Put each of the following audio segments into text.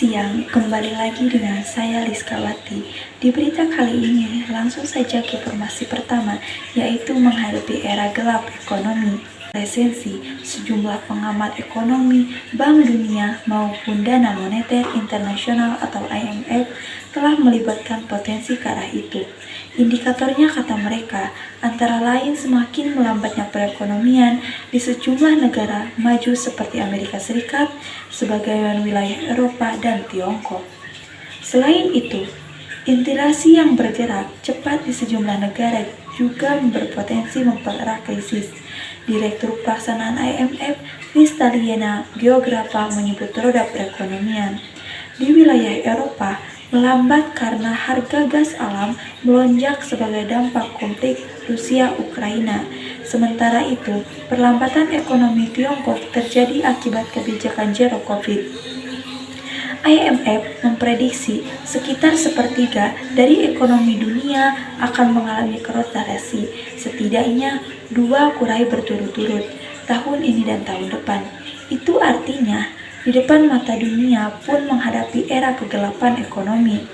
Siang, kembali lagi dengan saya Liskawati. Di berita kali ini, langsung saja ke informasi pertama, yaitu menghadapi era gelap ekonomi. Resensi, sejumlah pengamat ekonomi, Bank Dunia maupun Dana Moneter Internasional atau IMF telah melibatkan potensi ke arah itu. Indikatornya, kata mereka, antara lain semakin melambatnya perekonomian di sejumlah negara maju seperti Amerika Serikat, sebagian wilayah Eropa, dan Tiongkok. Selain itu, inflasi yang bergerak cepat di sejumlah negara juga berpotensi mempererat krisis. Direktur Pelaksanaan IMF, Kristalina Geographa, menyebut roda perekonomian di wilayah Eropa melambat karena harga gas alam melonjak sebagai dampak konflik Rusia-Ukraina. Sementara itu, perlambatan ekonomi Tiongkok terjadi akibat kebijakan zero COVID. IMF memprediksi sekitar sepertiga dari ekonomi dunia akan mengalami korelasi, setidaknya 2 kuartal berturut-turut tahun ini dan tahun depan. Itu artinya di depan mata dunia pun menghadapi era kegelapan ekonomi.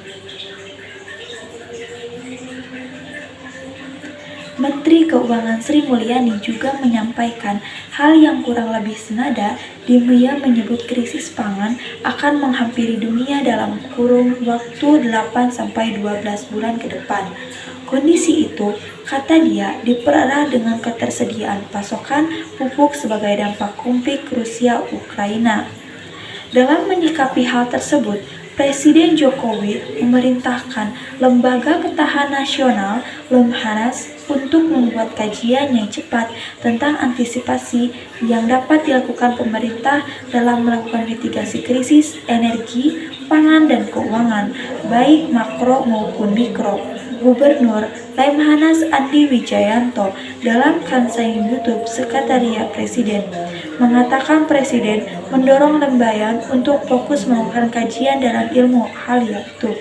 Menteri Keuangan Sri Mulyani juga menyampaikan hal yang kurang lebih senada. Dia menyebut krisis pangan akan menghampiri dunia dalam kurun waktu 8-12 bulan ke depan. Kondisi itu, kata dia, dipererat dengan ketersediaan pasokan pupuk sebagai dampak konflik Rusia-Ukraina. Dalam menyikapi hal tersebut, Presiden Jokowi memerintahkan Lembaga Ketahanan Nasional (Lemhanas) untuk membuat kajian yang cepat tentang antisipasi yang dapat dilakukan pemerintah dalam melakukan mitigasi krisis energi, pangan, dan keuangan, baik makro maupun mikro. Gubernur Lemhanas Andi Wijayanto dalam konsen YouTube Sekretariat Presiden mengatakan Presiden mendorong lembaga untuk fokus melakukan kajian dalam ilmu hal itu.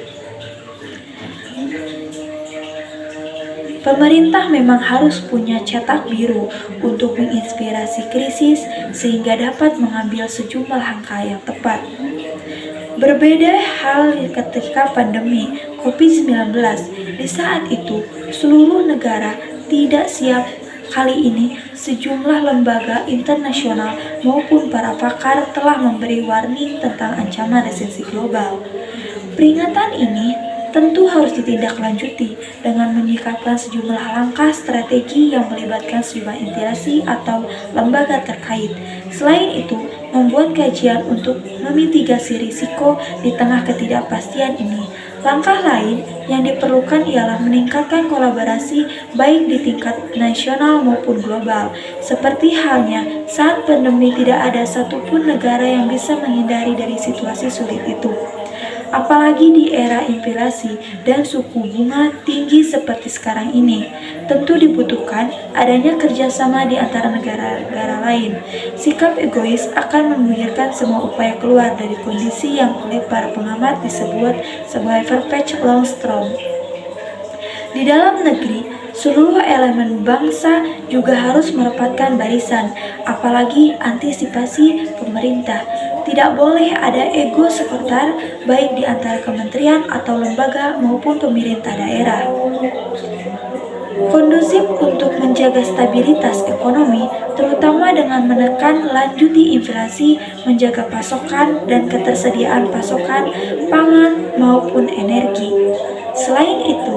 Pemerintah memang harus punya cetak biru untuk menginspirasi krisis sehingga dapat mengambil sejumlah langkah yang tepat. Berbeda hal ketika pandemi COVID-19. Di saat itu, seluruh negara tidak siap. Kali ini, sejumlah lembaga internasional maupun para pakar telah memberi warning tentang ancaman resesi global. Peringatan ini tentu harus ditindaklanjuti dengan menyikapkan sejumlah langkah strategi yang melibatkan sejumlah instansi atau lembaga terkait. Selain itu, membuat kajian untuk memitigasi risiko di tengah ketidakpastian ini. Langkah lain yang diperlukan ialah meningkatkan kolaborasi baik di tingkat nasional maupun global. Seperti halnya saat pandemi, tidak ada satupun negara yang bisa menghindari dari situasi sulit itu. Apalagi di era inflasi dan suku bunga tinggi seperti sekarang ini, tentu dibutuhkan adanya kerjasama di antara negara-negara lain. Sikap egois akan menggugurkan semua upaya keluar dari kondisi yang oleh para pengamat disebut sebagai perfect long storm. Di dalam negeri, seluruh elemen bangsa juga harus merapatkan barisan, apalagi antisipasi pemerintah. Tidak boleh ada ego seputar baik di antara kementerian atau lembaga maupun pemerintah daerah. Kondusif untuk menjaga stabilitas ekonomi, terutama dengan menekan lanjuti inflasi, menjaga pasokan dan ketersediaan pasokan pangan maupun energi. Selain itu,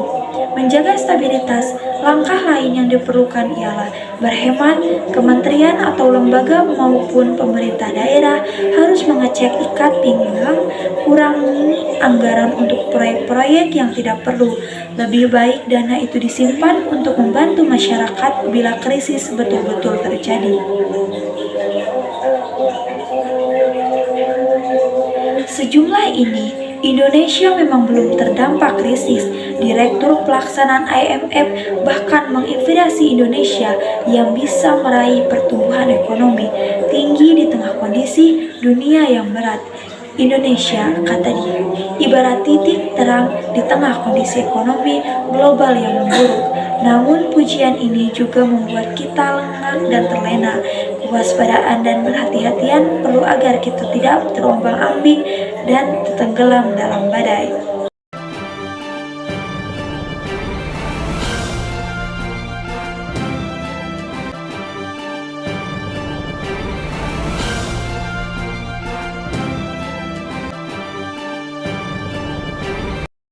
menjaga stabilitas, langkah lain yang diperlukan ialah berhemat. Kementerian atau lembaga maupun pemerintah daerah harus mengecek ikat pinggang, kurangi anggaran untuk proyek-proyek yang tidak perlu. Lebih baik dana itu disimpan untuk membantu masyarakat bila krisis betul-betul terjadi. Sejumlah ini, Indonesia memang belum terdampak krisis. Direktur Pelaksanaan IMF bahkan menginspirasi Indonesia yang bisa meraih pertumbuhan ekonomi tinggi di tengah kondisi dunia yang berat. Indonesia, kata dia, ibarat titik terang di tengah kondisi ekonomi global yang memburuk. Namun pujian ini juga membuat kita lengah dan terlena. Kewaspadaan dan berhati-hatian perlu agar kita tidak terombang-ambing dan tenggelam dalam badai.